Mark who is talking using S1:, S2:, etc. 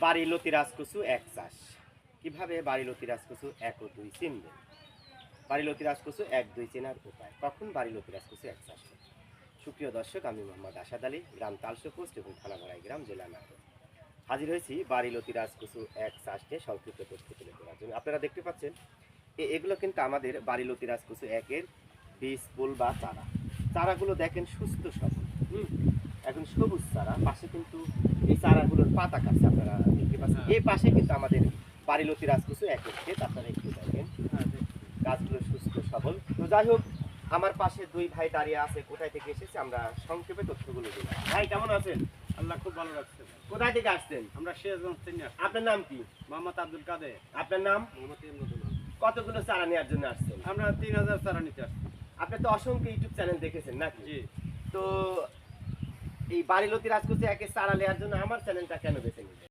S1: বাড়িলতি রাজকচু এক চাষ। কিভাবে বাড়িলতি রাজকচু ১ ও ২ চিনবেন? বাড়িলতি রাজকচু ১, ২ চেনার উপায়। কখন বাড়িলতি রাজকচু এক চাষ করবেন? সুপ্রিয় দর্শক, আমি মোহাম্মদ আসাদ আলী, গ্রাম তালশো পোস্ট এবং থানা বড়াইগ্রাম, জেলা নাটোর। হাজির হয়েছি বাড়িলতি রাজকচু এক চাষ নিয়ে সংক্ষিপ্ত তথ্য তুলে ধরার জন্য। আপনারা দেখতে পাচ্ছেন এগুলো কিন্তু আমাদের বাড়িলতি রাজকচু একের বীজ, ফুল বা চারা। চারাগুলো দেখেন সুস্থ সবল, এখন সবুজ চারা। পাশে কিন্তু এই চারাগুলোর পাতা কাটছে, আপনারা দেখতে পাচ্ছেন। এই পাশে কিন্তু আমাদের বাড়িলতি রাজকচু একের ক্ষেত, আপনারা একটু দেখেন গাছগুলো সুস্থ সবল। তো যাই হোক, আমার পাশে দুই ভাই দাঁড়িয়ে আছে, কোথায় থেকে এসেছে আমরা সংক্ষেপে তথ্যগুলো দিই। ভাই কেমন আছেন?
S2: আল্লাহ খুব ভালো রাখছে।
S1: কোথায় থেকে আসছেন?
S2: আমরা সিরাজগঞ্জ থেকে আসছি।
S1: আপনার নাম কি?
S2: মোহাম্মদ আব্দুল কাদের।
S1: আপনার নাম?
S2: মোহাম্মদ ইমরুদ্দৌলা।
S1: কতগুলো চারা নেওয়ার জন্য আসছেন?
S2: আমরা 3000 চারা নিতে আসছি।
S1: আপনি তো অসংখ্য ইউটিউব চ্যানেল দেখেছেন নাকি?
S2: জি।
S1: তো এই বাড়িলতি রাজকচু একের চারা নেওয়ার জন্য আমার চ্যানেলটা কেন বেছে নিলেন?